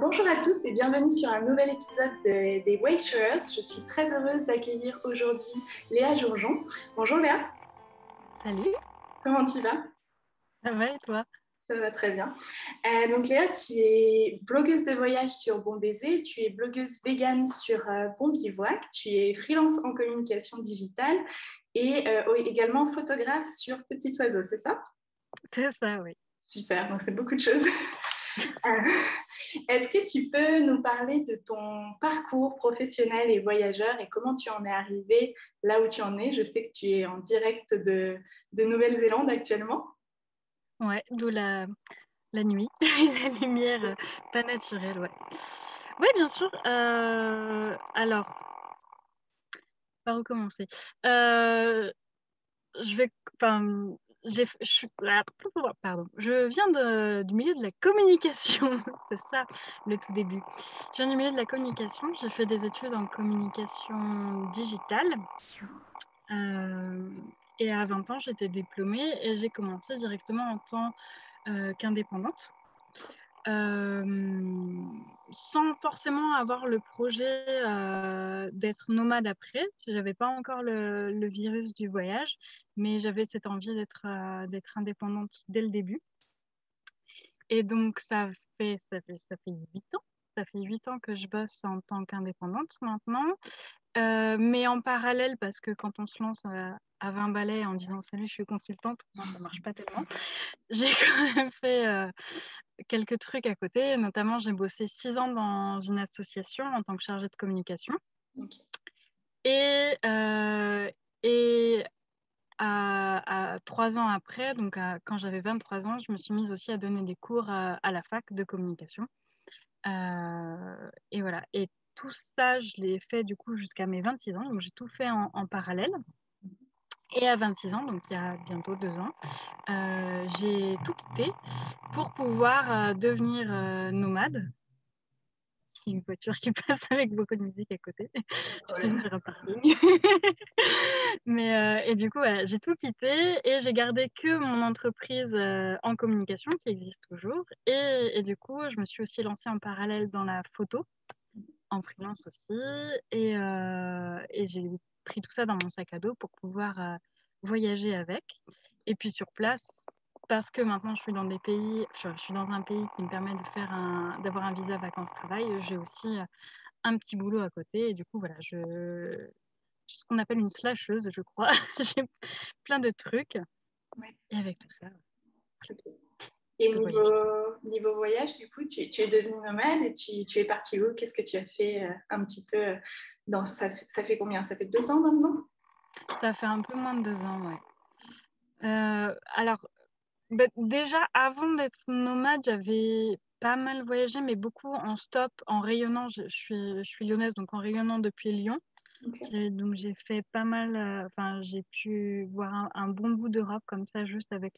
Bonjour à tous et bienvenue sur un nouvel épisode des Wayshowers. Je suis très heureuse d'accueillir aujourd'hui Léa Jourjon. Bonjour Léa. Salut. Comment tu vas? Ça va et toi? Ça va très bien. Donc Léa, tu es blogueuse de voyage sur Bon Baiser, tu es blogueuse vegan sur Bon Bivouac, tu es freelance en communication digitale et également photographe sur Petit Oiseau, c'est ça? C'est ça, oui. Super, donc c'est beaucoup de choses. Est-ce que tu peux nous parler de ton parcours professionnel et voyageur et comment tu en es arrivé là où tu en es? Je sais que tu es en direct de Nouvelle-Zélande actuellement. Ouais, d'où la nuit, la lumière pas naturelle, ouais. Oui, bien sûr. Alors, par où commencer? Euh, je vais, enfin, pardon, je viens du milieu de la communication, c'est ça le tout début. Je viens du milieu de la communication, j'ai fait des études en communication digitale. Euh, et à 20 ans, j'étais diplômée et j'ai commencé directement en tant qu'indépendante, sans forcément avoir le projet d'être nomade après. Je n'avais pas encore le virus du voyage, mais j'avais cette envie d'être indépendante dès le début. Et donc, ça fait 8 ans. Ça fait 8 ans que je bosse en tant qu'indépendante maintenant. Mais en parallèle, parce que quand on se lance à 20 balais en disant salut, je suis consultante, non, ça marche pas tellement. J'ai quand même fait quelques trucs à côté. Notamment, j'ai bossé 6 ans dans une association en tant que chargée de communication. Okay. Et à 3 ans après, donc quand j'avais 23 ans, je me suis mise aussi à donner des cours à la fac de communication. Et voilà. Et tout ça, je l'ai fait du coup jusqu'à mes 26 ans. Donc j'ai tout fait en parallèle. Et à 26 ans, donc il y a bientôt 2 ans, j'ai tout quitté pour pouvoir devenir nomade. Il y a une voiture qui passe avec beaucoup de musique à côté. Je suis sur un parking. Et du coup, ouais, j'ai tout quitté et j'ai gardé que mon entreprise en communication qui existe toujours. Et du coup, je me suis aussi lancée en parallèle dans la photo, en freelance aussi. Et j'ai pris tout ça dans mon sac à dos pour pouvoir voyager avec. Et puis sur place, parce que maintenant je suis dans un pays qui me permet d'avoir un visa vacances-travail, j'ai aussi un petit boulot à côté. Et du coup, voilà, ce qu'on appelle une slasheuse, je crois. J'ai plein de trucs. Ouais. Et avec tout ça, Okay. Et je voyage. niveau voyage, du coup, tu es devenue nomade et tu es partie où? Qu'est-ce que tu as fait un petit peu ça fait combien? Ça fait 2 ans maintenant? Ça fait un peu moins de 2 ans, ouais. Alors, déjà, avant d'être nomade, j'avais pas mal voyagé, mais beaucoup en stop, en rayonnant. Je suis lyonnaise, donc en rayonnant depuis Lyon. Okay. Donc, j'ai fait pas mal, enfin, j'ai pu voir un bon bout d'Europe comme ça, juste avec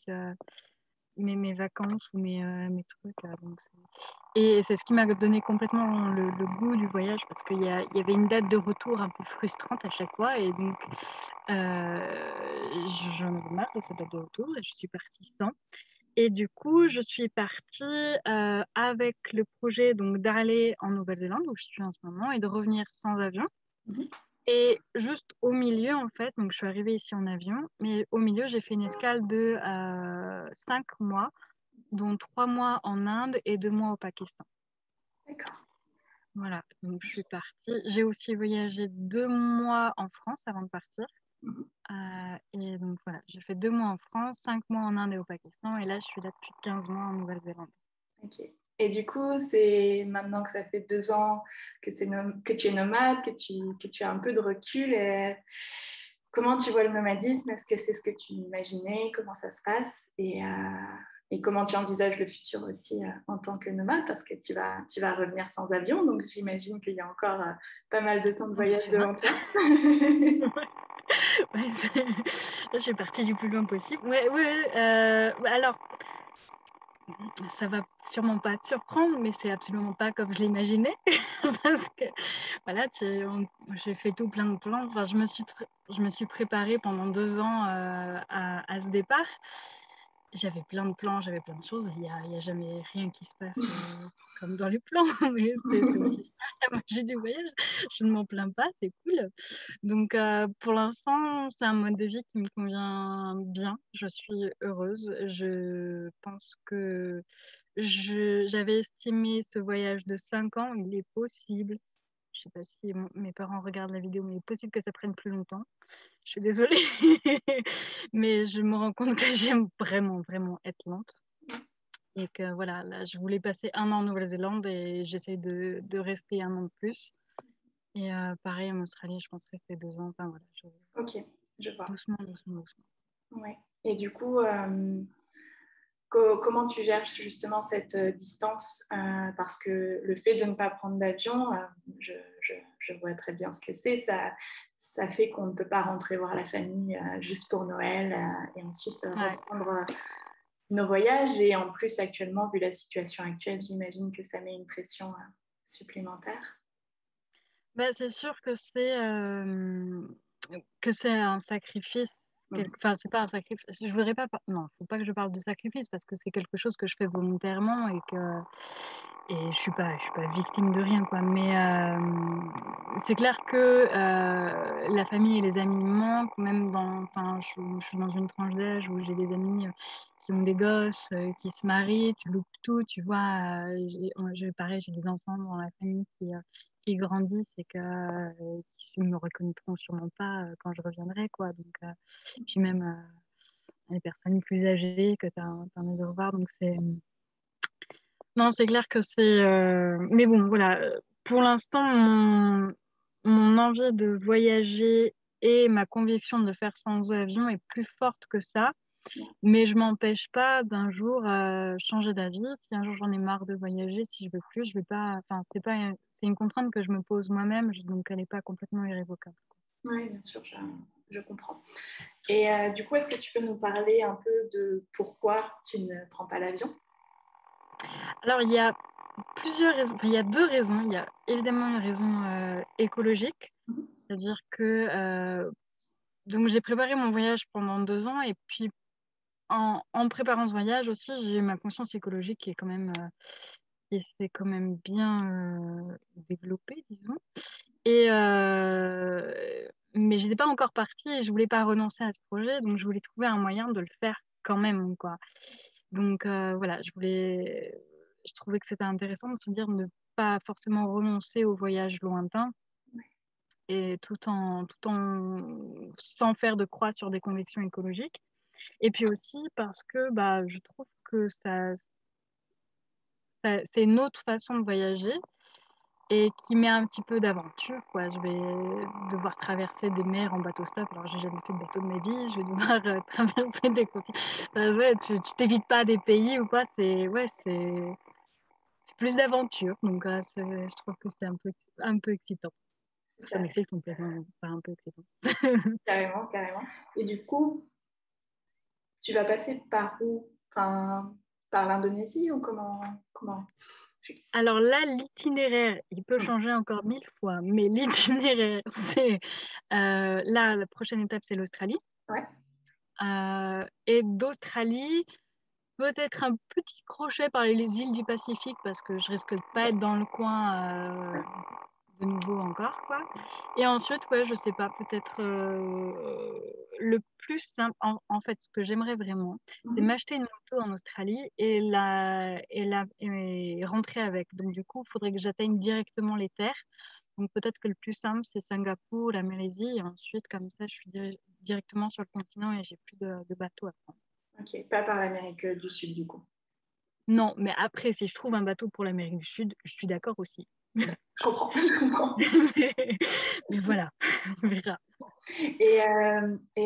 mes vacances ou mes trucs. Et c'est ce qui m'a donné complètement le goût du voyage parce qu'il y avait une date de retour un peu frustrante à chaque fois. Et donc, j'en avais marre de cette date de retour et je suis partie sans. Et du coup, je suis partie avec le projet donc, d'aller en Nouvelle-Zélande, où je suis en ce moment, et de revenir sans avion. Mm-hmm. Et juste au milieu, en fait, donc je suis arrivée ici en avion, mais au milieu, j'ai fait une escale de 5 mois, dont 3 mois en Inde et 2 mois au Pakistan. D'accord. Voilà, donc je suis partie. J'ai aussi voyagé 2 mois en France avant de partir. Mm-hmm. Et donc voilà, j'ai fait 2 mois en France, 5 mois en Inde et au Pakistan, et là, je suis là depuis 15 mois en Nouvelle-Zélande. Ok. Et du coup, c'est maintenant que ça fait 2 ans que tu es nomade, que tu as un peu de recul. Comment tu vois le nomadisme? Est-ce que c'est ce que tu imaginais? Comment ça se passe? Et comment tu envisages le futur aussi en tant que nomade? Parce que tu vas revenir sans avion, donc j'imagine qu'il y a encore pas mal de temps de voyage devant toi. Ouais, je suis partie du plus loin possible. Ouais, ouais. Alors, ça va sûrement pas te surprendre, mais c'est absolument pas comme je l'imaginais. Parce que, voilà, j'ai fait tout plein de plans. Enfin, je me suis préparée pendant 2 ans à ce départ. J'avais plein de plans, j'avais plein de choses. Il y a jamais rien qui se passe comme dans les plans. Mais c'est aussi ça, la magie du voyage. Je ne m'en plains pas, c'est cool. Donc, pour l'instant, c'est un mode de vie qui me convient bien. Je suis heureuse. Je pense que j'avais estimé ce voyage de 5 ans. Il est possible. Je sais pas si mes parents regardent la vidéo, mais il est possible que ça prenne plus longtemps. Je suis désolée, mais je me rends compte que j'aime vraiment, vraiment être lente. Et que voilà, là, je voulais passer 1 an en Nouvelle-Zélande et j'essaie de rester 1 an de plus. Et pareil en Australie, je pense rester 2 ans. Enfin voilà, Ok, je vois. doucement, doucement, doucement. Ouais. Et du coup, comment tu gères justement cette distance parce que le fait de ne pas prendre d'avion, je vois très bien ce que c'est. Ça fait qu'on ne peut pas rentrer voir la famille juste pour Noël et ensuite Ouais. reprendre nos voyages. Et en plus, actuellement, vu la situation actuelle, j'imagine que ça met une pression supplémentaire. Bah, c'est sûr que c'est un sacrifice. Mhm. Enfin, c'est pas un sacrifice. Je voudrais pas. Non, faut pas que je parle de sacrifice parce que c'est quelque chose que je fais volontairement et je suis pas victime de rien quoi. Mais c'est clair que la famille et les amis me manquent. Même enfin, je suis dans une tranche d'âge où j'ai des amis qui ont des gosses, qui se marient. Tu loupes tout, tu vois. Pareil, j'ai des enfants dans la famille qui grandissent et qui me reconnaîtront sûrement pas quand je reviendrai, quoi. Donc, puis même les personnes plus âgées que tu as envie de revoir. Donc, non, c'est clair que c'est. Mais bon, voilà. Pour l'instant, mon envie de voyager et ma conviction de le faire sans avion est plus forte que ça. Mais je m'empêche pas d'un jour changer d'avis. Si un jour j'en ai marre de voyager, si je veux plus, je vais pas. Enfin, c'est une contrainte que je me pose moi-même, donc elle n'est pas complètement irrévocable. Oui, bien sûr, je comprends. Et du coup, est-ce que tu peux nous parler un peu de pourquoi tu ne prends pas l'avion? Alors, il y a plusieurs raisons. Enfin, il y a 2 raisons. Il y a évidemment une raison écologique, Mhm. c'est-à-dire que donc j'ai préparé mon voyage pendant 2 ans et puis en préparant ce voyage aussi, j'ai eu ma conscience écologique qui s'est quand même bien développée, disons. Mais j'étais pas encore partie et je voulais pas renoncer à ce projet, donc je voulais trouver un moyen de le faire quand même, quoi. Donc voilà, je trouvais que c'était intéressant de se dire de ne pas forcément renoncer au voyage lointain et sans faire de croix sur des convictions écologiques. Et puis aussi parce que bah, je trouve que c'est une autre façon de voyager et qui met un petit peu d'aventure, quoi. Je vais devoir traverser des mers en bateau-stop. Alors, j'ai jamais fait de bateau de ma vie. Je vais devoir traverser des continents. Ouais, tu t'évites pas des pays ou quoi. C'est plus d'aventure. Donc, je trouve que c'est un peu excitant. Ça Super, m'excite complètement, pas un peu excitant. carrément, carrément. Et du coup, tu vas passer par où? Enfin, par l'Indonésie ou comment? Alors là, l'itinéraire, il peut Hmm. changer encore 1000 fois, mais l'itinéraire, c'est là, la prochaine étape, c'est l'Australie. Ouais. Et d'Australie, peut-être un petit crochet par les îles du Pacifique parce que je risque de pas être dans le coin de nouveau encore, quoi. Et ensuite, ouais, je sais pas, peut-être le plus simple, en fait, ce que j'aimerais vraiment, c'est Mhm. m'acheter une moto en Australie et rentrer avec. Donc, du coup, il faudrait que j'atteigne directement les terres. Donc, peut-être que le plus simple, c'est Singapour, la Malaisie, et ensuite, comme ça, je suis directement sur le continent et j'ai plus de bateau à prendre. Ok, pas par l'Amérique du Sud du coup. Non, mais après, si je trouve un bateau pour l'Amérique du Sud, je suis d'accord aussi. Je comprends, je comprends. mais, mais voilà, on verra. Et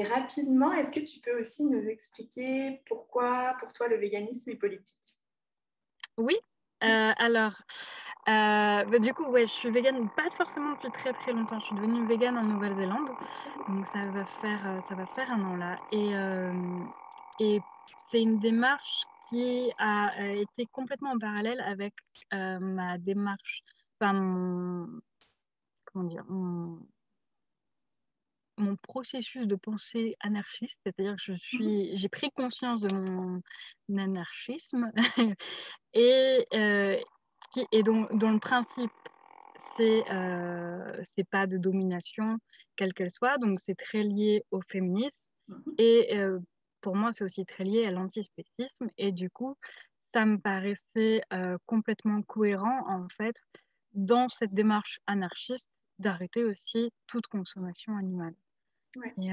rapidement, est-ce que tu peux aussi nous expliquer pourquoi pour toi le véganisme est politique? Oui, alors, bah, du coup, ouais, je suis végane, pas forcément depuis très très longtemps. Je suis devenue végane en Nouvelle-Zélande, donc ça va faire 1 an là. Et c'est une démarche qui a été complètement en parallèle avec ma démarche, enfin, comment dire, mon processus de pensée anarchiste, c'est-à-dire que j'ai pris conscience de mon anarchisme et, dont le principe, c'est pas de domination, quelle qu'elle soit, donc c'est très lié au féminisme et pour moi, c'est aussi très lié à l'antispécisme et du coup, ça me paraissait complètement cohérent, en fait, dans cette démarche anarchiste, d'arrêter aussi toute consommation animale. Ouais. Et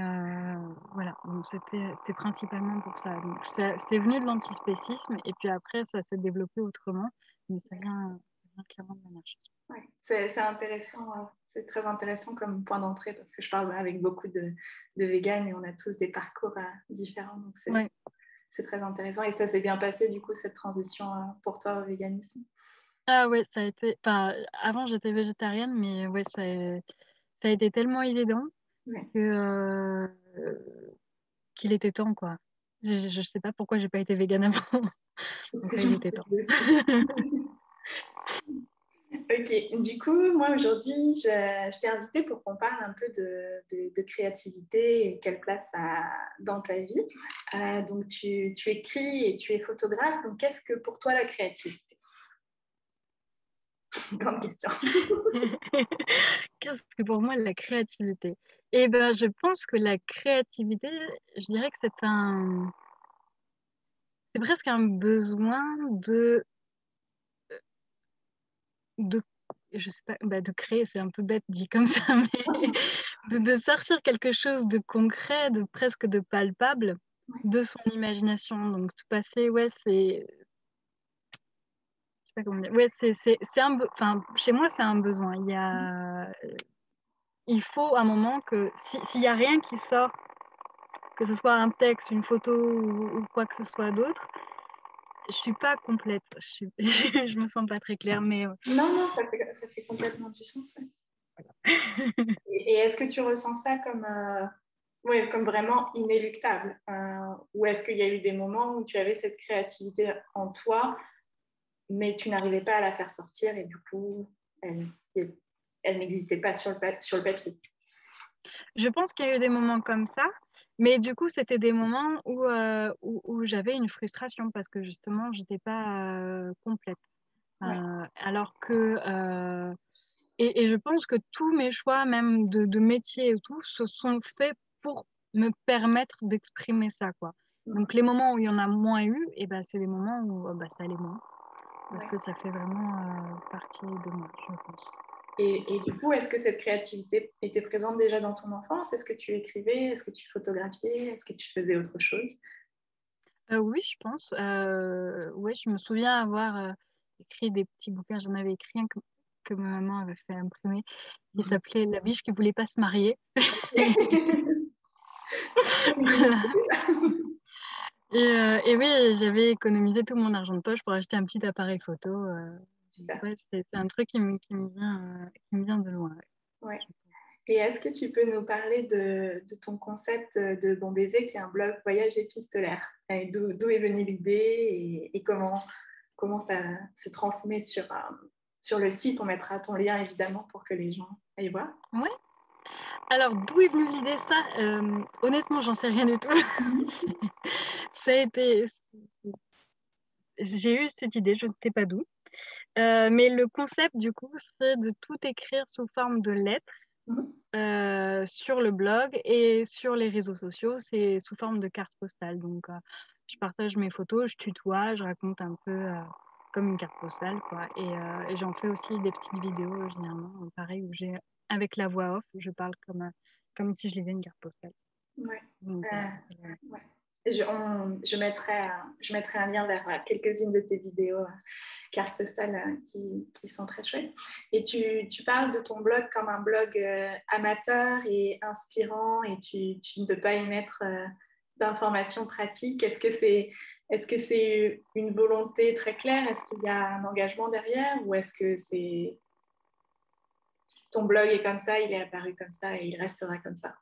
voilà, donc c'est principalement pour ça. Donc, c'est venu de l'antispécisme et puis après, ça s'est développé autrement, mais ça vient clairement de l'anarchisme. Ouais. C'est intéressant, c'est très intéressant comme point d'entrée parce que je parle avec beaucoup de véganes et on a tous des parcours différents, donc Ouais. c'est très intéressant. Et ça s'est bien passé du coup cette transition pour toi au véganisme? Ah ouais, ça a été. Enfin, avant j'étais végétarienne, mais ouais, ça a été tellement évident Ouais. que qu'il était temps, quoi. Je sais pas pourquoi j'ai pas été végane avant. Parce Donc que là, je il me était suis temps. dit aussi. Ok, du coup, moi aujourd'hui, je t'ai invitée pour qu'on parle un peu de créativité et quelle place ça a dans ta vie. Donc, tu écris et tu es photographe. Donc, qu'est-ce que pour toi la créativité? Grande question. Qu'est-ce que pour moi la créativité? Eh ben, je pense que la créativité, je dirais que c'est presque un besoin de, je sais pas, bah, de créer, c'est un peu bête dit comme ça, mais de sortir quelque chose de concret, de presque de palpable de son imagination. Donc, se passer, ouais, je sais pas comment dire. Ouais, enfin, chez moi, c'est un besoin. Il faut un moment que, s'il y a rien qui sort, que ce soit un texte, une photo ou quoi que ce soit d'autre, je suis pas complète. Je me sens pas très claire, mais Non, non, ça fait complètement du sens. Ouais. Et est-ce que tu ressens ça comme, ouais, comme vraiment inéluctable ou est-ce qu'il y a eu des moments où tu avais cette créativité en toi, mais tu n'arrivais pas à la faire sortir et du coup, elle, elle n'existait pas sur sur le papier? je pense qu'il y a eu des moments comme ça. Mais du coup, c'était des moments où j'avais une frustration parce que justement, j'étais pas complète. Ouais. Alors que et je pense que tous mes choix, même de métier et tout, se sont faits pour me permettre d'exprimer ça, quoi. Donc, les moments où il y en a moins eu, et ben, c'est les moments où bah, ça allait moins. Parce Ouais. que ça fait vraiment partie de moi, je pense. Et du coup, est-ce que cette créativité était présente déjà dans ton enfance? Est-ce que tu écrivais? Est-ce que tu photographiais? Est-ce que tu faisais autre chose? Oui, je pense. Ouais, je me souviens avoir écrit des petits bouquins. J'en avais écrit un que ma maman avait fait imprimer qui s'appelait La biche qui voulait pas se marier. Voilà. Et oui, j'avais économisé tout mon argent de poche pour acheter un petit appareil photo. Super. Ouais, c'est un truc qui me vient de loin. Ouais. Et est-ce que tu peux nous parler de ton concept de Bon Baiser, qui est un blog voyage épistolaire? Et d'où est venue l'idée et comment ça se transmet sur le site? On mettra ton lien évidemment pour que les gens aillent voir. Ouais. Alors, d'où est venue l'idée, ça honnêtement, j'en sais rien du tout. Ça a été... J'ai eu cette idée, je ne sais pas d'où. Mais le concept, du coup, c'est de tout écrire sous forme de lettres sur le blog et sur les réseaux sociaux. C'est sous forme de carte postale. Donc, je partage mes photos, je tutoie, je raconte un peu comme une carte postale, quoi. Et j'en fais aussi des petites vidéos, généralement, pareil, où avec la voix off, je parle comme si je lisais une carte postale. Ouais. Donc, Ouais. Je mettrai un lien vers quelques-unes de tes vidéos cartes postales qui sont très chouettes. Et tu parles de ton blog comme un blog amateur et inspirant et tu ne peux pas y mettre d'informations pratiques. Est-ce que c'est une volonté très claire? Est-ce qu'il y a un engagement derrière ou est-ce que c'est ton blog est comme ça, il est apparu comme ça et il restera comme ça?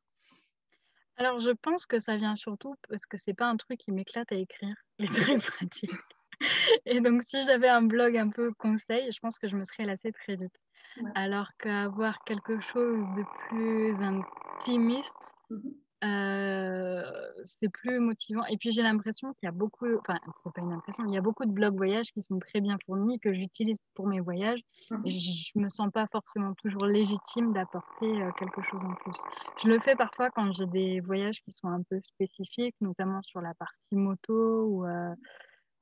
alors, je pense que ça vient surtout parce que c'est pas un truc qui m'éclate à écrire, les trucs pratiques. Et donc, si j'avais un blog un peu conseil, je pense que je me serais lassée très vite. Ouais. Alors qu'avoir quelque chose de plus intimiste, Mhm. C'est plus motivant. Et puis j'ai l'impression qu'il y a beaucoup, enfin c'est pas une impression, il y a beaucoup de blogs voyages qui sont très bien fournis, que j'utilise pour mes voyages. Et Mhm. je me sens pas forcément toujours légitime d'apporter quelque chose en plus. Je le fais parfois quand j'ai des voyages qui sont un peu spécifiques, notamment sur la partie moto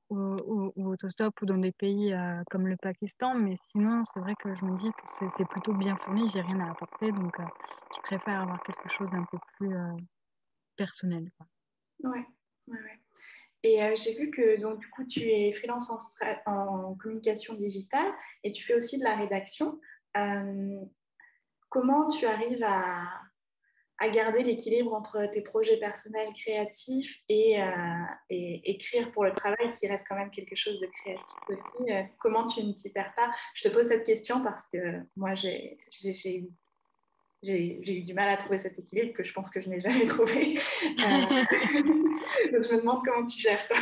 ou autostop ou dans des pays comme le Pakistan. Mais sinon, c'est vrai que je me dis que c'est plutôt bien fourni, j'ai rien à apporter. Donc, je préfère avoir quelque chose d'un peu plus personnel, quoi. Ouais, ouais, ouais. Et j'ai vu que donc, du coup, tu es freelance en communication digitale et tu fais aussi de la rédaction. Euh, Comment tu arrives à garder l'équilibre entre tes projets personnels créatifs et écrire pour le travail qui reste quand même quelque chose de créatif aussi? Comment tu ne t'y perds pas? Je te pose cette question parce que moi, j'ai eu du mal à trouver cet équilibre que je pense que je n'ai jamais trouvé. Donc, je me demande comment tu gères ça.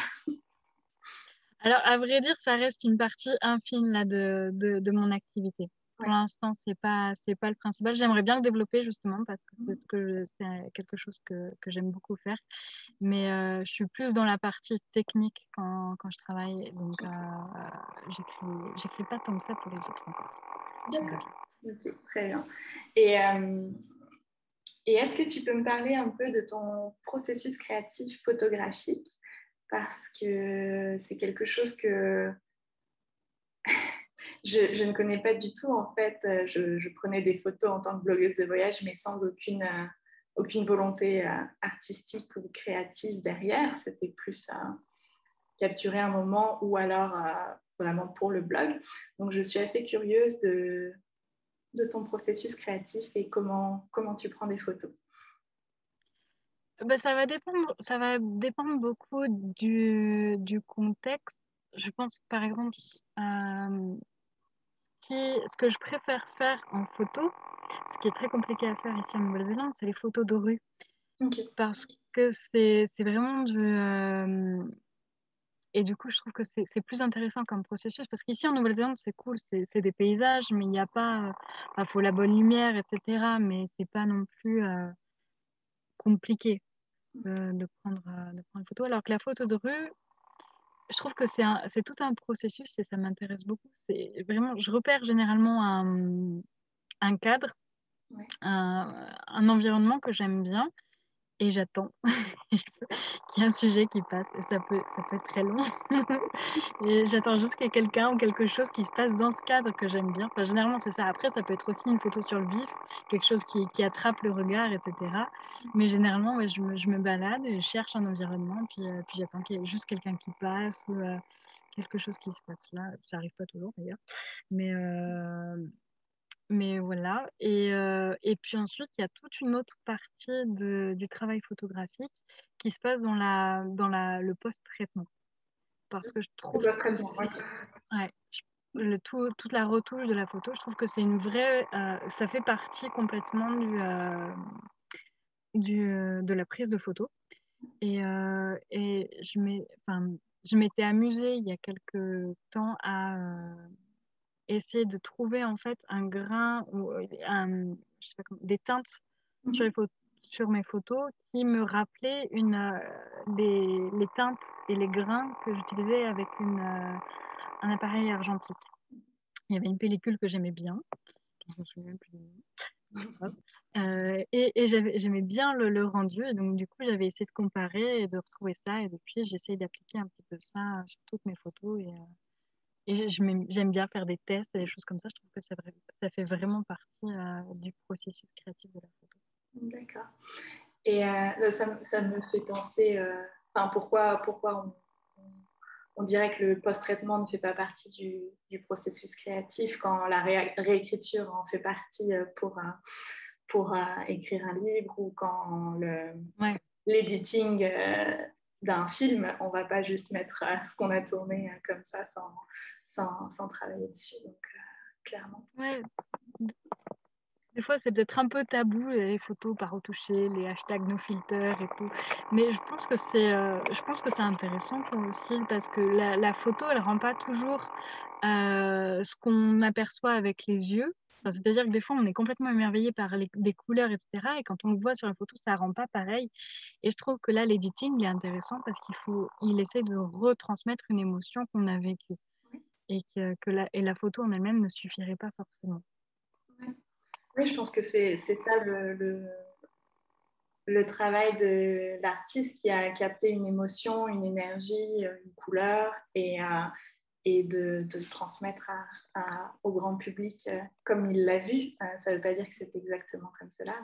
Alors, à vrai dire, ça reste une partie infime là, de mon activité. Pour Ouais. l'instant, c'est pas le principal. J'aimerais bien le développer justement parce que c'est quelque chose que j'aime beaucoup faire. Mais je suis plus dans la partie technique quand je travaille. Donc, j'écris pas tant que ça pour les autres encore. D'accord. Ok, très bien. Et, euh, et est-ce que tu peux me parler un peu de ton processus créatif photographique? Parce que c'est quelque chose que je ne connais pas du tout. En fait, je prenais des photos en tant que blogueuse de voyage, mais sans aucune volonté artistique ou créative derrière. C'était plus capturer un moment ou alors vraiment pour le blog. Donc, je suis assez curieuse de ton processus créatif et comment tu prends des photos. Ben, ça va dépendre beaucoup du contexte. Je pense, par exemple, ce que je préfère faire en photo, ce qui est très compliqué à faire ici en Nouvelle-Zélande, c'est les photos de rue. Ok. Parce que c'est vraiment et du coup, je trouve que c'est plus intéressant comme processus. Parce qu'ici en Nouvelle-Zélande, c'est cool, c'est des paysages, mais il n'y a pas. Il faut la bonne lumière, etc. Mais c'est pas non plus compliqué de prendre une photo. Alors que la photo de rue, je trouve que c'est tout un processus et ça m'intéresse beaucoup. C'est vraiment, je repère généralement un cadre, Ouais. un environnement que j'aime bien et j'attends qu'il y ait un sujet qui passe et ça peut être très long. Et j'attends juste qu'il y ait quelqu'un ou quelque chose qui se passe dans ce cadre que j'aime bien. Enfin, généralement, c'est ça. Après, ça peut être aussi une photo sur le vif, quelque chose qui attrape le regard, etc. Mais généralement, ouais, je me balade et je cherche un environnement, puis j'attends qu'il y ait juste quelqu'un qui passe ou quelque chose qui se passe là. Ça n'arrive pas toujours d'ailleurs. Mais, euh, mais voilà. Et puis ensuite, il y a toute une autre partie du travail photographique qui se passe le post-traitement. Parce que je Le trouve que post-traitement, c'est ok. ouais, toute la retouche de la photo, je trouve que c'est une vraie. Ça fait partie complètement de la prise de photo. Et enfin, je m'étais amusée il y a quelques temps à essayer de trouver en fait un grain ou je sais pas des teintes sur Mhm. sur mes photos qui me rappelaient les teintes et les grains que j'utilisais avec un appareil argentique. Il y avait une pellicule que j'aimais bien, je me souviens plus du nom, c'est pas grave. J'aimais bien le rendu, et donc du coup j'avais essayé de comparer et de retrouver ça, et depuis j'essaye d'appliquer un petit peu ça sur toutes mes photos, j'aime bien faire des tests et des choses comme ça. Je trouve que ça fait vraiment partie du processus créatif de la photo. D'accord. Et ça me fait penser, enfin, pourquoi on dirait que le post-traitement ne fait pas partie du processus créatif quand la réécriture en fait partie pour écrire un livre ou quand Ouais. l'editing d'un film, on ne va pas juste mettre ce qu'on a tourné comme ça sans travailler dessus. Donc, clairement. Ouais. Des fois, c'est peut-être un peu tabou, les photos pas retouchées, les hashtags no filter et tout. Mais je pense que c'est intéressant quoi, aussi parce que la photo, elle rend pas toujours ce qu'on aperçoit avec les yeux. Enfin, c'est-à-dire que des fois, on est complètement émerveillé par des couleurs, etc. Et quand on le voit sur la photo, ça rend pas pareil. Et je trouve que là, l'editing il est intéressant parce il essaie de retransmettre une émotion qu'on a vécue et et la photo en elle-même ne suffirait pas forcément. Ouais. Oui, je pense que c'est ça le travail de l'artiste qui a capté une émotion, une énergie, une couleur et de le transmettre au grand public comme il l'a vu. Ça ne veut pas dire que c'est exactement comme cela,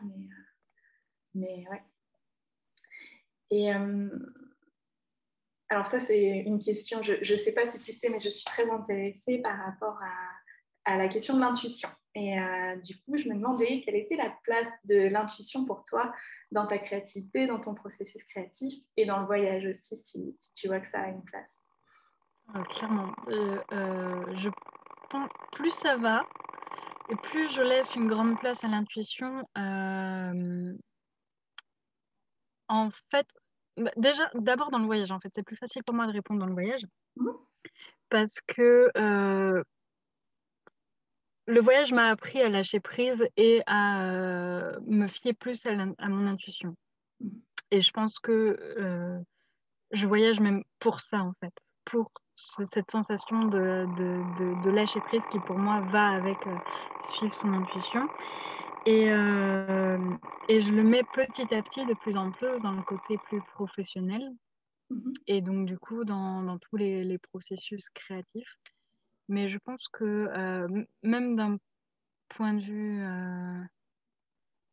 mais ouais. Et alors ça, c'est une question, je ne sais pas si tu sais, mais je suis très intéressée par rapport à la question de l'intuition. Et du coup, je me demandais quelle était la place de l'intuition pour toi dans ta créativité, dans ton processus créatif et dans le voyage aussi, si tu vois que ça a une place. Clairement, je pense plus ça va et plus je laisse une grande place à l'intuition. En fait, déjà, d'abord dans le voyage, en fait, c'est plus facile pour moi de répondre dans le voyage Mhm. parce que le voyage m'a appris à lâcher prise et à me fier plus à mon intuition. Et je pense que je voyage même pour ça, en fait, pour cette sensation de lâcher prise qui, pour moi, va avec suivre son intuition. Et, euh, et je le mets petit à petit de plus en plus dans le côté plus professionnel. Mhm. Et donc, du coup, dans tous les processus créatifs. Mais je pense que même d'un point de vue,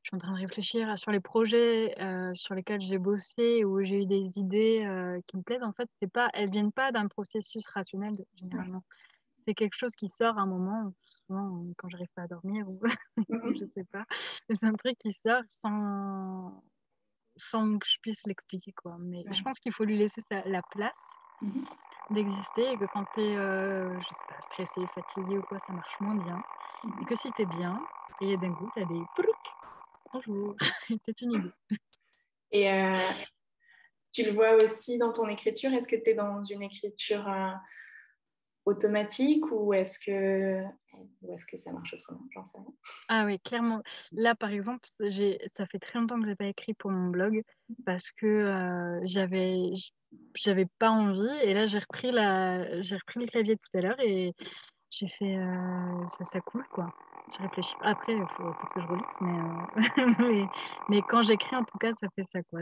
je suis en train de réfléchir sur les projets sur lesquels j'ai bossé, où j'ai eu des idées qui me plaisent. En fait, elles viennent pas d'un processus rationnel Ouais. généralement. C'est quelque chose qui sort à un moment, souvent quand j'arrive pas à dormir ou je Mhm. sais pas. C'est un truc qui sort sans que je puisse l'expliquer quoi. Mais je Ouais. pense qu'il faut lui laisser la place Mhm. d'exister et que quand tu es, je sais pas, stressé, fatigué ou quoi, ça marche moins bien. Et Mhm. que si tu es bien, et d'un coup, tu as des trucs. Bonjour, c'est une idée. Et tu le vois aussi dans ton écriture. Est-ce que tu es dans une écriture automatique ou est-ce que ça marche autrement? J'en sais rien. Ah oui, clairement. Là, par exemple, ça fait très longtemps que je n'ai pas écrit pour mon blog parce que j'avais pas envie. Et là, j'ai repris le clavier tout à l'heure et j'ai fait ça coule quoi. Je réfléchis. Après, il faut peut-être que je relise, mais quand j'écris, en tout cas, ça fait ça quoi.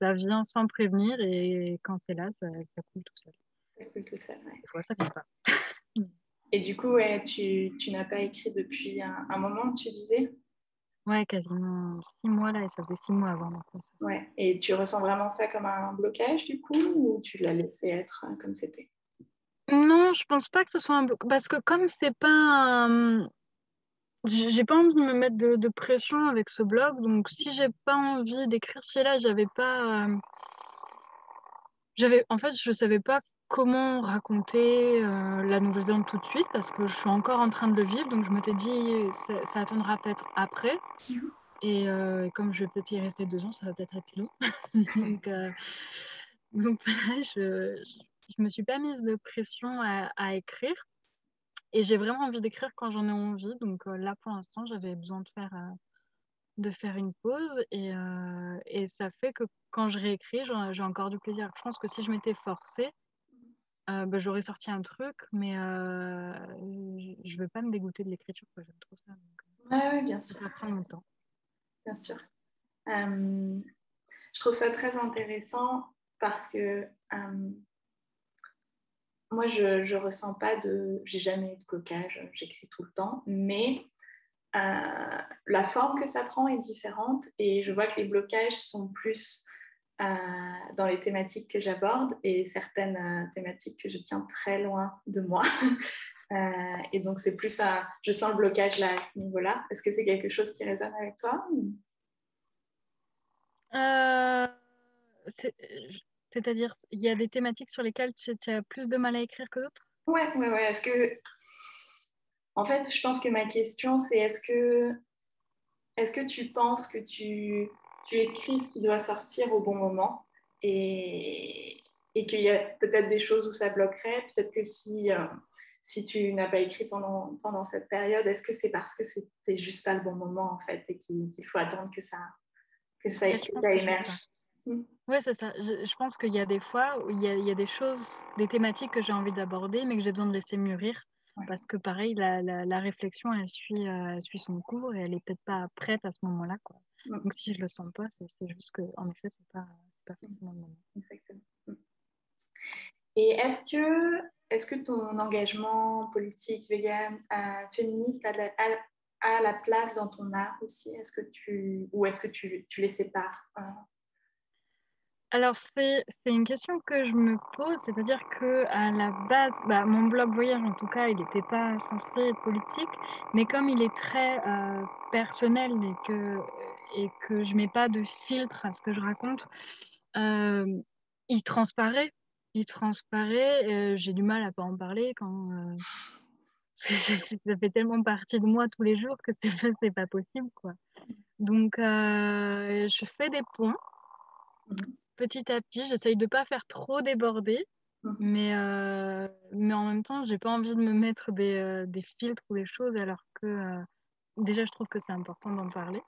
Ça vient sans prévenir et quand c'est là, ça coule tout seul. Ça coule tout seul, ouais. Des fois, ça vient pas. Et du coup, ouais, tu n'as pas écrit depuis un moment, tu disais? Ouais, quasiment 6 mois là et ça faisait 6 mois avant. Donc, Ouais. Et tu ressens vraiment ça comme un blocage du coup ou tu l'as laissé être comme c'était? non, je pense pas que ce soit un bloc. Parce que comme c'est pas j'ai pas envie de me mettre de pression avec ce blog. Donc si j'ai pas envie d'écrire si là, en fait, je savais pas comment raconter la Nouvelle-Zélande tout de suite parce que je suis encore en train de le vivre. Donc je m'étais dit, ça attendra peut-être après. Et comme je vais peut-être y rester 2 ans, ça va peut-être être long. donc, donc voilà, je me suis pas mise de pression à écrire. Et j'ai vraiment envie d'écrire quand j'en ai envie. Donc là, pour l'instant, j'avais besoin de faire une pause. Et ça fait que quand je réécris, j'ai encore du plaisir. Je pense que si je m'étais forcée, bah, j'aurais sorti un truc, mais je veux pas me dégoûter de l'écriture, quoi. J'aime trop ça. Donc, Ouais, ouais, bien sûr, ça prend mon temps. bien sûr. Je trouve ça très intéressant parce que moi, je ressens pas j'ai jamais eu de blocage, j'écris tout le temps, mais la forme que ça prend est différente et je vois que les blocages sont plus dans les thématiques que j'aborde et certaines thématiques que je tiens très loin de moi. Et donc, c'est plus ça, je sens le blocage là, à ce niveau-là. Est-ce que c'est quelque chose qui résonne avec toi Euh, c'est- C'est-à-dire, il y a des thématiques sur lesquelles tu as plus de mal à écrire que d'autres? Ouais, ouais, ouais. En fait, je pense que ma question, c'est est-ce que est-ce que tu penses que tu écris ce qui doit sortir au bon moment et qu'il y a peut-être des choses où ça bloquerait? Peut-être que si tu n'as pas écrit pendant cette période, est-ce que c'est parce que c'était juste pas le bon moment en fait et qu'il faut attendre Ouais, je que pense ça que c'est émerge? ça. Mm. Ouais, c'est ça. Je pense qu'il y a des fois où il y a des choses, des thématiques que j'ai envie d'aborder, mais que j'ai besoin de laisser mûrir. Ouais. Parce que pareil, la réflexion, elle suit son cours et elle est peut-être pas prête à ce moment-là, quoi. Mm. Donc si je le sens pas, c'est juste que, en effet, c'est pas Mm. forcément le moment. Exactement. Mm. Et est-ce que ton engagement politique, vegan, féministe a la place dans ton art aussi? Ou est-ce que tu les sépares? Alors, c'est une question que je me pose, c'est-à-dire que à la base, bah, mon blog voyage, en tout cas, il n'était pas censé être politique, mais comme il est très personnel et que je mets pas de filtre à ce que je raconte, euh, il transparaît. Il transparaît. J'ai du mal à pas en parler quand ça fait tellement partie de moi tous les jours que c'est pas possible, quoi. Donc, je fais des ponts. Mhm. Petit à petit, j'essaye de pas faire trop déborder, Mhm. mais en même temps, j'ai pas envie de me mettre des filtres ou des choses alors que déjà, je trouve que c'est important d'en parler.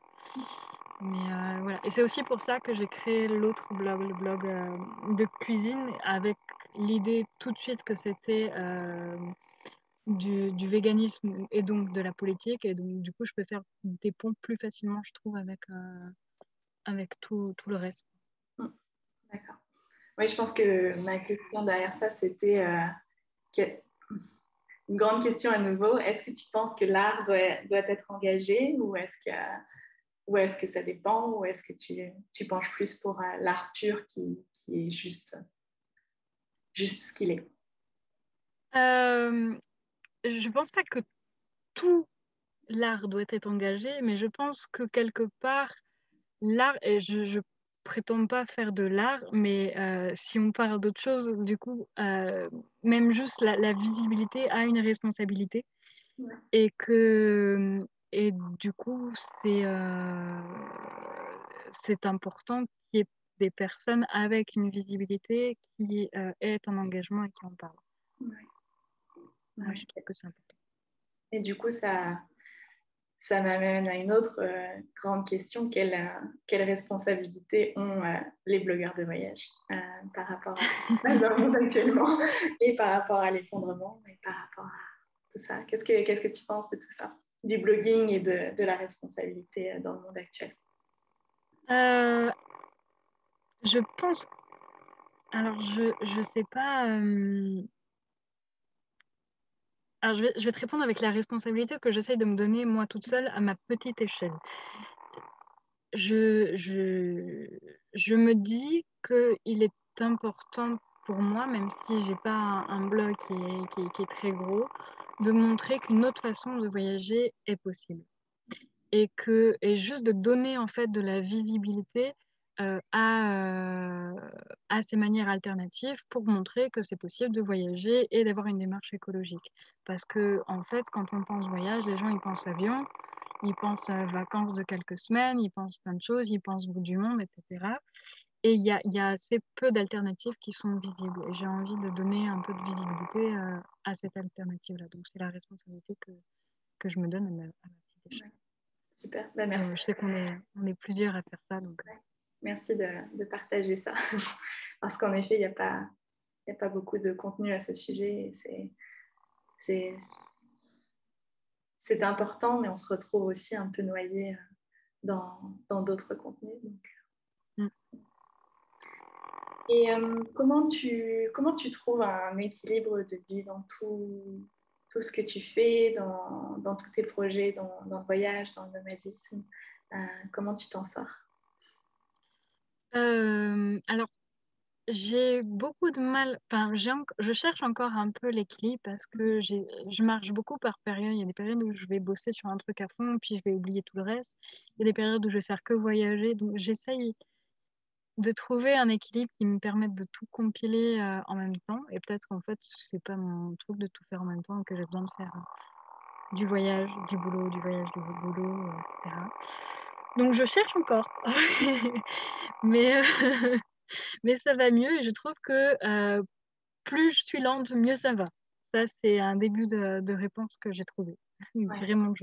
Mais voilà. Et c'est aussi pour ça que j'ai créé l'autre blog, le blog de cuisine, avec l'idée tout de suite que c'était du véganisme et donc de la politique. Et donc, du coup, je peux faire des ponts plus facilement, je trouve, avec tout le reste. Mhm. D'accord. Oui, je pense que ma question derrière ça, c'était une grande question à nouveau. Est-ce que tu penses que l'art doit être engagé ou est-ce que ça dépend ou est-ce que tu penches plus pour l'art pur qui est juste ce qu'il est? Euh, je pense pas que tout l'art doit être engagé, mais je pense que quelque part, l'art, et je prétends pas faire de l'art, mais si on parle d'autre chose, du coup, même juste la visibilité a une responsabilité Ouais. et du coup, c'est important qu'il y ait des personnes avec une visibilité qui aient un engagement et qui en parlent. Ouais. Moi, je Ouais. trouve que c'est important. Et du coup, ça m'amène à une autre grande question. Quelle responsabilité ont les blogueurs de voyage par rapport à ce qui se passe dans le monde actuellement et par rapport à l'effondrement et par rapport à tout ça? Qu'est-ce que tu penses de tout ça? Du blogging et de la responsabilité dans le monde actuel? Euh, je pense, alors je sais pas. Alors je vais te répondre avec la responsabilité que j'essaye de me donner moi toute seule à ma petite échelle. Je, je, je me dis qu'il est important pour moi, même si j'ai pas un blog qui est très gros, de montrer qu'une autre façon de voyager est possible. Et juste de donner en fait de la visibilité à ces manières alternatives pour montrer que c'est possible de voyager et d'avoir une démarche écologique. Parce que en fait, quand on pense voyage, les gens ils pensent avion, ils pensent vacances de quelques semaines, ils pensent plein de choses, ils pensent bout du monde, etc. Et il y a assez peu d'alternatives qui sont visibles. Et j'ai envie de donner un peu de visibilité à cette alternative-là. Donc c'est la responsabilité que je me donne à ma petite échelle. Ouais. Super, ben, merci. Je sais on est plusieurs à faire ça. Donc... Merci de partager ça. Parce qu'en effet, il y a pas beaucoup de contenu à ce sujet. C'est, c'est important, mais on se retrouve aussi un peu noyé dans d'autres contenus. Donc. Mm. Et comment tu trouves un équilibre de vie dans tout ce que tu fais, dans tous tes projets, dans le voyage, dans le nomadisme? Comment tu t'en sors? Alors, j'ai beaucoup de mal, enfin, je cherche encore un peu l'équilibre parce que je marche beaucoup par période. Il y a des périodes où je vais bosser sur un truc à fond, puis je vais oublier tout le reste. Il y a des périodes où je vais faire que voyager. Donc, j'essaye de trouver un équilibre qui me permette de tout compiler en même temps. Et peut-être qu'en fait, c'est pas mon truc de tout faire en même temps que j'ai besoin de faire du voyage, du boulot, du voyage, du boulot, etc. Donc je cherche encore, mais, mais ça va mieux et je trouve que plus je suis lente, mieux ça va. Ça, c'est un début de réponse que j'ai trouvé. Ouais. Vraiment,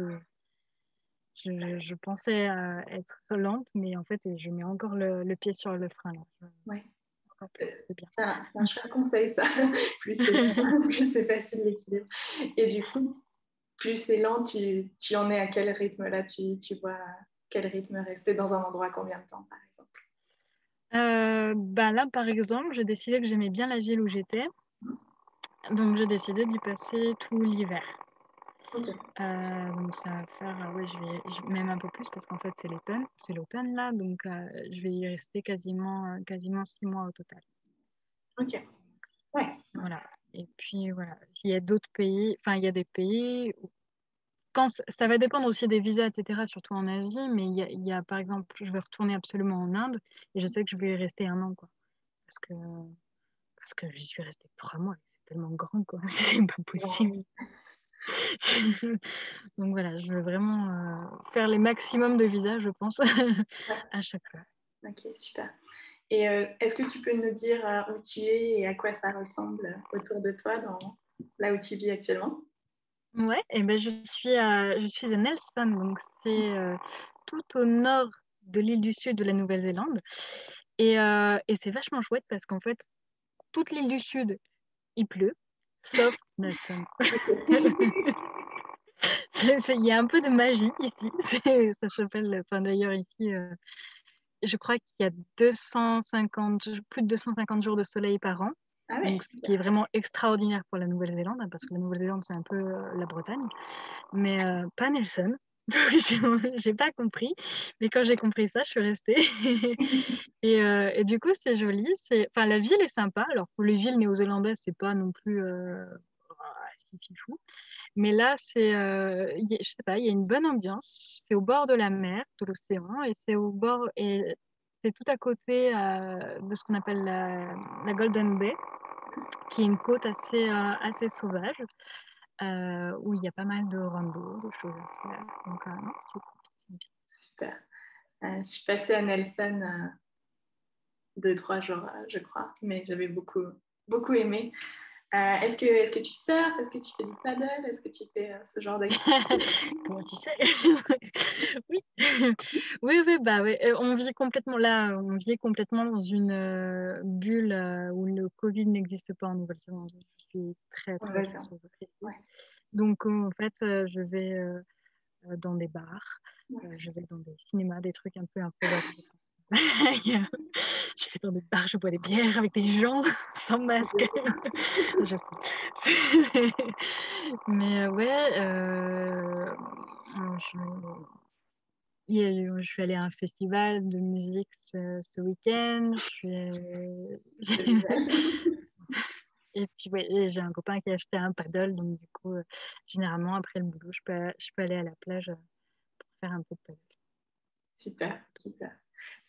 je pensais être lente, mais en fait, je mets encore le pied sur le frein. Là. Ouais. C'est bien. C'est un chouette conseil, ça. Plus c'est facile l'équilibre. Et du coup, plus c'est lent, tu en es à quel rythme là? Tu vois quel rythme rester dans un endroit combien de temps, par exemple? Bah là, par exemple, j'ai décidé que j'aimais bien la ville où j'étais. Donc, j'ai décidé d'y passer tout l'hiver. Ok. Donc, ça va faire, ouais, même un peu plus parce qu'en fait, c'est l'automne là. Donc, je vais y rester quasiment 6 mois au total. Ok. Ouais. Voilà. Et puis, voilà. Il y a d'autres pays, enfin, il y a des pays où quand ça va dépendre aussi des visas, etc., surtout en Asie, mais il y a, par exemple, je vais retourner absolument en Inde et je sais que je vais y rester 1 an, quoi. Parce que j'y suis restée 3 mois, c'est tellement grand, quoi. C'est pas possible. Donc voilà, je veux vraiment faire les maximums de visas, je pense, à chaque fois. Ok, super. Et est-ce que tu peux nous dire où tu es et à quoi ça ressemble autour de toi, là où tu vis actuellement? Ouais, et ben je suis à Nelson, donc c'est tout au nord de l'île du Sud de la Nouvelle-Zélande. Et c'est vachement chouette parce qu'en fait, toute l'île du Sud, il pleut, sauf Nelson. Il y a un peu de magie ici. Ça s'appelle, enfin d'ailleurs ici, je crois qu'il y a 250, plus de 250 jours de soleil par an. Ah ouais, Donc, ce qui est vraiment extraordinaire pour la Nouvelle-Zélande, hein, parce que la Nouvelle-Zélande, c'est un peu la Bretagne, mais pas Nelson. J'ai pas compris, mais quand j'ai compris ça, je suis restée. Et du coup, c'est joli. Enfin, la ville est sympa. Alors, pour les villes néo-zélandaises, c'est pas non plus si fifou. Mais là, je sais pas, il y a une bonne ambiance. C'est au bord de la mer, de l'océan, et c'est tout à côté de ce qu'on appelle la Golden Bay, qui est une côte assez sauvage, où il y a pas mal de rando, de choses à faire. Donc, non, c'est cool. super. Je suis passée à Nelson 2, 3 jours, je crois, mais j'avais beaucoup, beaucoup aimé. Est-ce que tu surfes? Est-ce que tu fais du paddle? Est-ce que tu fais ce genre d'activité? Comment tu sais? Oui. Oui, oui, bah oui. On vit complètement dans une bulle où le Covid n'existe pas en Nouvelle-Zélande. Je suis très, On très va dire. chanceuse ici. Ouais. Donc, en fait, je vais dans des bars, Ouais. je vais dans des cinémas, des trucs un peu improbables. Je vais dans des bars, je bois des bières avec des gens sans masque. Je sais. Mais ouais, je, je suis allée à un festival de musique ce week-end. Et puis ouais, et j'ai un copain qui a acheté un paddle, donc du coup, généralement après le boulot, je peux aller à la plage pour faire un peu de paddle. Super, super.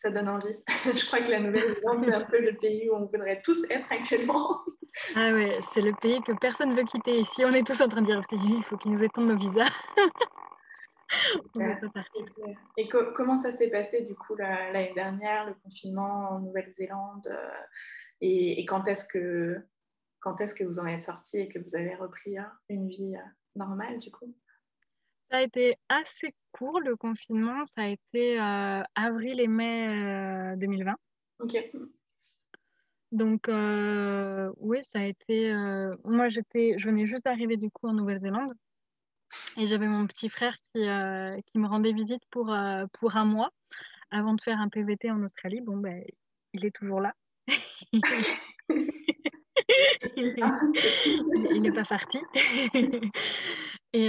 Ça donne envie. Je crois que la Nouvelle-Zélande, c'est un peu le pays où on voudrait tous être actuellement. Ah ouais, c'est le pays que personne ne veut quitter. Ici, on est tous en train de dire il faut qu'ils nous étendent nos visas. On ne veut Super, pas partir. c'est clair. Et comment ça s'est passé du coup l'année dernière, le confinement en Nouvelle-Zélande et quand est-ce que vous en êtes sorti et que vous avez repris une vie normale du coup? Ça a été assez court le confinement. Ça a été avril et mai 2020. Ok. Donc, oui, ça a été. Moi, je venais juste d'arriver du coup en Nouvelle-Zélande et j'avais mon petit frère qui me rendait visite pour 1 mois avant de faire un PVT en Australie. Bon, ben, il est toujours là. Il n'est pas parti. Et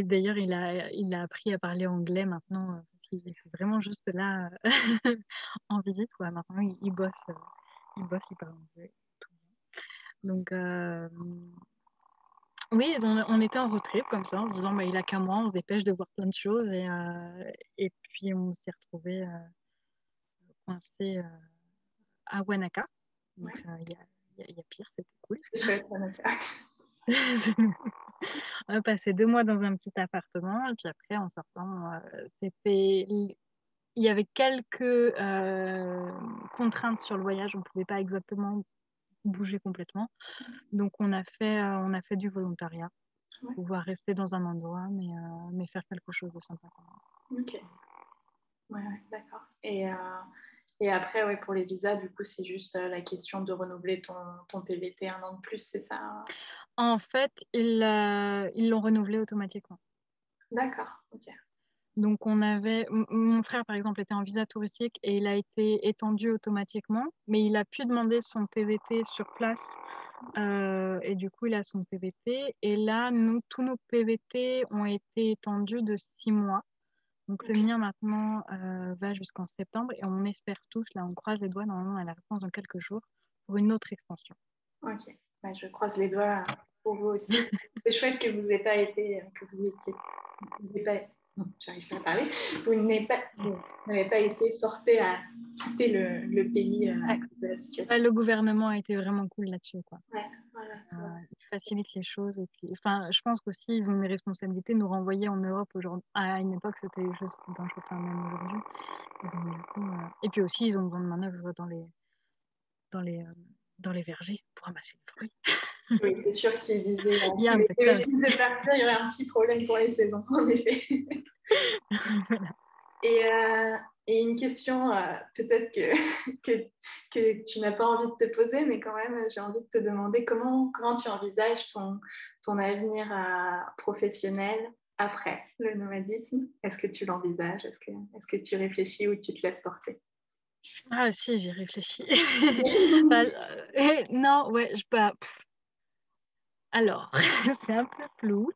d'ailleurs, il a appris à parler anglais maintenant. Il est vraiment juste là en visite. Ouais. Maintenant, il parle anglais. Donc, oui, on était en road trip comme ça, en se disant, bah, il a qu'un mois, on se dépêche de voir plein de choses. Et puis, on s'est retrouvés coincés à Wanaka. Donc, Ouais, il y a pire, c'était cool. c'est chouette, Anaka. On a passé 2 mois dans un petit appartement. Et puis après, en sortant, il y avait quelques contraintes sur le voyage. On ne pouvait pas exactement bouger complètement. Donc, on a fait du volontariat. Ouais. Pouvoir rester dans un endroit, mais faire quelque chose de sympa. Ok. Ouais, d'accord. Et après, ouais, pour les visas, du coup, c'est juste la question de renouveler ton PVT 1 an de plus, c'est ça? En fait, ils l'ont renouvelé automatiquement. D'accord, ok. Donc, mon frère, par exemple, était en visa touristique et il a été étendu automatiquement, mais il a pu demander son PVT sur place et du coup, il a son PVT. Et là, tous nos PVT ont été étendus de 6 mois. Donc, le mien maintenant va jusqu'en septembre et on espère tous, là, on croise les doigts, normalement, on a la réponse dans quelques jours pour une autre extension. Ok, bah, je croise les doigts pour vous aussi. C'est chouette que vous n'ayez pas été, vous n'ayez pas, non, j'arrive pas à parler, vous n'avez pas été forcé à quitter le pays à cause de la situation. Le gouvernement a été vraiment cool là-dessus, quoi. Ouais, voilà, Il facilite les choses et puis, enfin, je pense qu'aussi ils ont une responsabilité de nous renvoyer en Europe aujourd'hui. À une époque, c'était juste dangereux, enfin, même aujourd'hui. Et donc, du coup, et puis aussi, ils ont besoin de manœuvre dans les vergers pour ramasser les fruits. Oui, c'est sûr que s'ils disaient Il y a un les secteur. bêtises de partir, il y aurait un petit problème pour les saisons, en effet. Voilà. Et une question peut-être que tu n'as pas envie de te poser, mais quand même, j'ai envie de te demander comment tu envisages ton avenir professionnel après le nomadisme. Est-ce que tu l'envisages? Est-ce que tu réfléchis ou tu te laisses porter? Ah si, j'y réfléchis. Bah, non, ouais, alors, c'est un peu flou.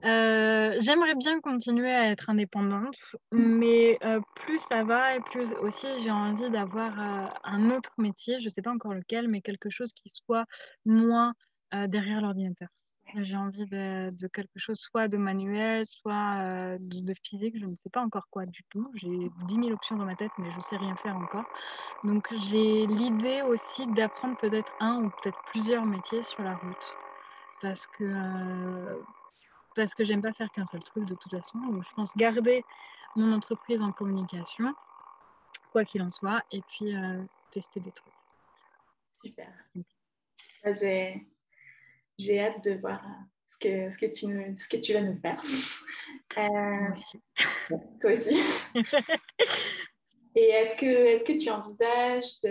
J'aimerais bien continuer à être indépendante, mais plus ça va et plus aussi j'ai envie d'avoir un autre métier, je ne sais pas encore lequel, mais quelque chose qui soit moins derrière l'ordinateur. J'ai envie de quelque chose soit de manuel, soit de physique, je ne sais pas encore quoi du tout. J'ai 10 000 options dans ma tête, mais je ne sais rien faire encore. Donc j'ai l'idée aussi d'apprendre peut-être un ou peut-être plusieurs métiers sur la route. Parce que j'aime pas faire qu'un seul truc de toute façon. Donc, je pense garder mon entreprise en communication, quoi qu'il en soit, et puis tester des trucs. Super. J'ai hâte de voir ce que tu vas nous faire. Moi aussi. Toi aussi. Et est-ce que tu envisages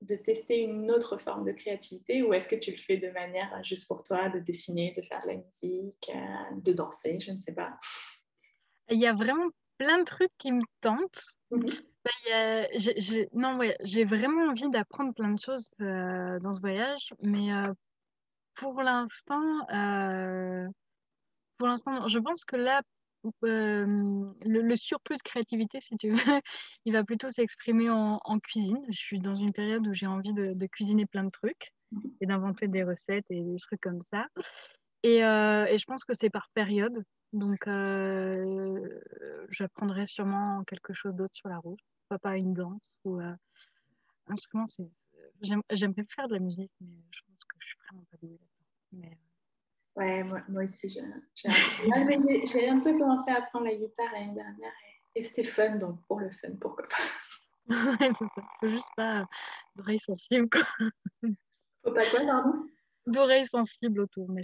de tester une autre forme de créativité ou est-ce que tu le fais de manière juste pour toi, de dessiner, de faire de la musique, de danser, je ne sais pas. Il y a vraiment plein de trucs qui me tentent. Mhm. Non, ouais, j'ai vraiment envie d'apprendre plein de choses dans ce voyage, mais pour l'instant, je pense que là, le surplus de créativité, si tu veux, il va plutôt s'exprimer en cuisine. Je suis dans une période où j'ai envie de cuisiner plein de trucs et d'inventer des recettes et des trucs comme ça. Et je pense que c'est par période. Donc, j'apprendrai sûrement quelque chose d'autre sur la route. Pas une danse ou un instrument. J'aimerais faire de la musique, mais je pense que je suis vraiment pas douée là-dedans. Mais, Ouais, moi aussi, j'ai un peu mal, mais j'ai un peu commencé à apprendre la guitare l'année dernière et c'était fun, donc pour le fun, pourquoi pas. ouais, c'est ça. Faut juste pas d'oreilles sensibles, quoi. Faut pas quoi, pardon? D'oreilles sensibles autour, mais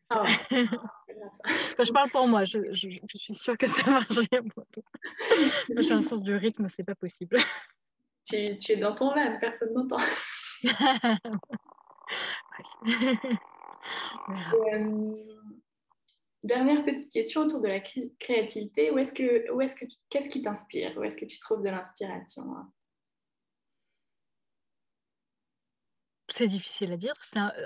Ah ouais. enfin, je parle pour moi. Je suis sûre que ça marcherait pour toi. Moi, j'ai un sens du rythme, c'est pas possible. Tu es dans ton van, personne n'entend. Et, dernière petite question autour de la créativité. Qu'est-ce qui t'inspire? Où est-ce que tu trouves de l'inspiration, hein? C'est difficile à dire.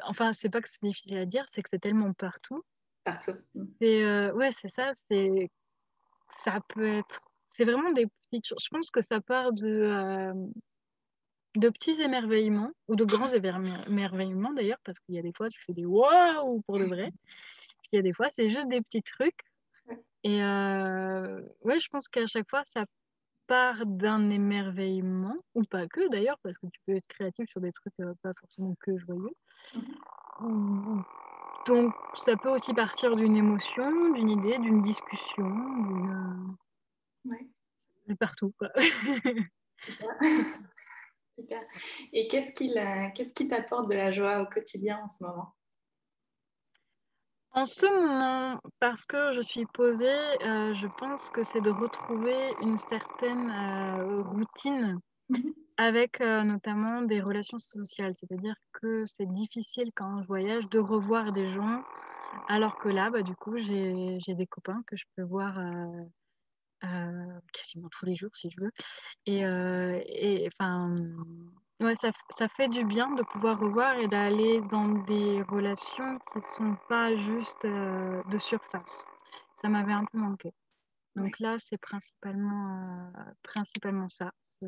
Enfin, c'est pas que c'est difficile à dire, c'est que c'est tellement partout. Partout. Ouais, c'est ça. Ça peut être. C'est vraiment des petites choses. Je pense que ça part de petits émerveillements ou de grands émerveillements d'ailleurs, parce qu'il y a des fois tu fais des waouh pour de vrai. Puis il y a des fois c'est juste des petits trucs. Et ouais, je pense qu'à chaque fois ça part d'un émerveillement, ou pas que d'ailleurs, parce que tu peux être créatif sur des trucs pas forcément que joyeux. Donc, ça peut aussi partir d'une émotion, d'une idée, d'une discussion, Ouais, de partout, quoi. super. Super. Et qu'est-ce qui t'apporte de la joie au quotidien en ce moment? En ce moment, parce que je suis posée, je pense que c'est de retrouver une certaine routine Mhm. avec notamment des relations sociales. C'est-à-dire que c'est difficile quand je voyage de revoir des gens, alors que là, bah, du coup, j'ai des copains que je peux voir quasiment tous les jours si je veux. Et enfin, ouais, ça fait du bien de pouvoir revoir et d'aller dans des relations qui sont pas juste de surface. Ça m'avait un peu manqué. Ouais, Donc là, c'est principalement ça qui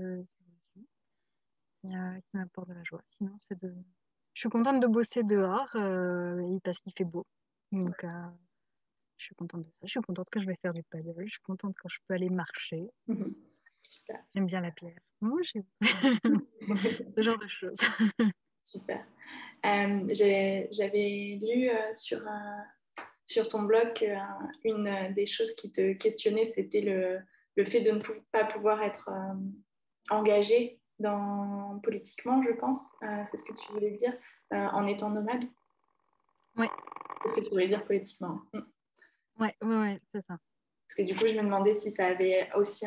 m'apporte de la joie. Sinon, je suis contente de bosser dehors parce qu'il fait beau. Donc, je suis contente de ça. Je suis contente que je vais faire du paddle. Je suis contente quand je peux aller marcher. mhm. Super. J'aime bien la pierre. Moi, ce genre de choses. Super. J'avais lu sur ton blog que une des choses qui te questionnait, c'était le fait de ne pas pouvoir être engagé politiquement, je pense. C'est ce que tu voulais dire en étant nomade. Ouais, C'est ce que tu voulais dire politiquement. ouais, c'est ça. Parce que du coup, je me demandais si ça avait aussi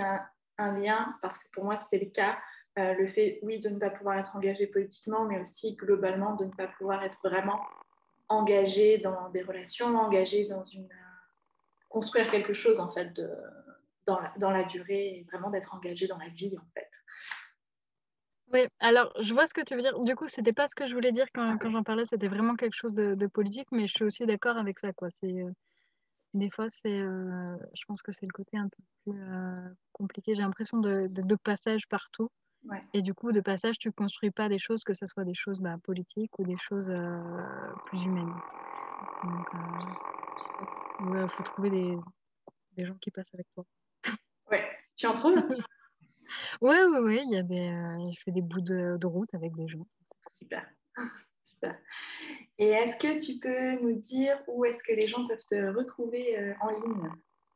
un lien, parce que pour moi, c'était le cas. Le fait, oui, de ne pas pouvoir être engagé politiquement, mais aussi globalement de ne pas pouvoir être vraiment engagé dans des relations, engagé dans construire quelque chose, en fait, dans la durée, et vraiment d'être engagé dans la vie, en fait. Oui, alors je vois ce que tu veux dire. Du coup, c'était pas ce que je voulais dire quand j'en parlais, c'était vraiment quelque chose de politique, mais je suis aussi d'accord avec ça, quoi. Des fois, je pense que c'est le côté un peu plus compliqué. J'ai l'impression de passage partout. Ouais. Et du coup, de passage, tu construis pas des choses, que ce soit des choses politiques ou des choses plus humaines. Donc, il faut trouver des gens qui passent avec toi. Ouais. Tu en trouves? Ouais, je fais des bouts de route avec des gens. Super. Super. Et est-ce que tu peux nous dire où est-ce que les gens peuvent te retrouver en ligne?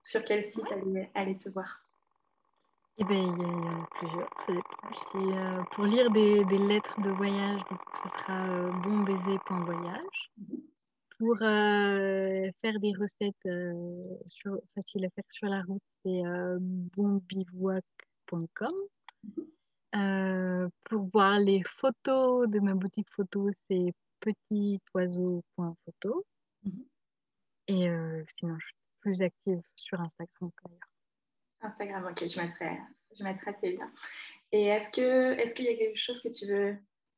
Sur quel site aller te voir? Eh ben, il y en a plusieurs, ça dépend. Pour lire des lettres de voyage, du coup, ça sera bonbaiser.voyage. Pour faire des recettes faciles à faire sur la route, c'est bonbivouac.com. Pour voir les photos de ma boutique photo, c'est petitoiseau.photo. Mhm. Et sinon, je suis plus active sur Instagram qu'ailleurs. Instagram, ok, je mettrai tes liens. Et est-ce qu'il y a quelque chose que tu veux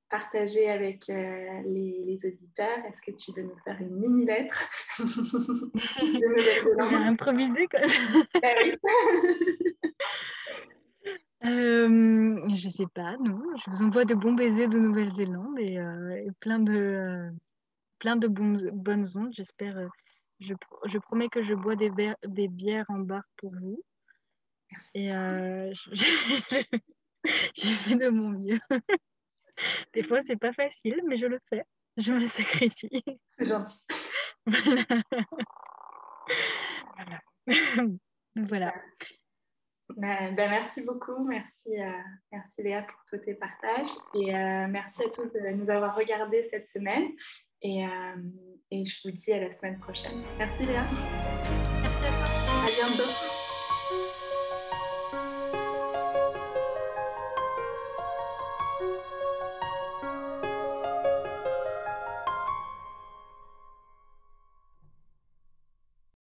partager avec les auditeurs? Est-ce que tu veux nous faire une mini lettre de Nouvelle-Zélande? Improviser, quoi. Ben oui. Je sais pas, non. Je vous envoie de bons baisers de Nouvelle-Zélande et plein de bonnes ondes. J'espère. Je promets que je bois des bières en bar pour vous. Merci. Et je fais de mon mieux. Des fois, c'est pas facile, mais je le fais. Je me sacrifie. C'est gentil. Voilà. Voilà. Super. Ben, merci beaucoup. Merci Léa pour tous tes partages. Et merci à tous de nous avoir regardés cette semaine. Et, et je vous dis à la semaine prochaine. Merci Léa. Merci à toi. À bientôt.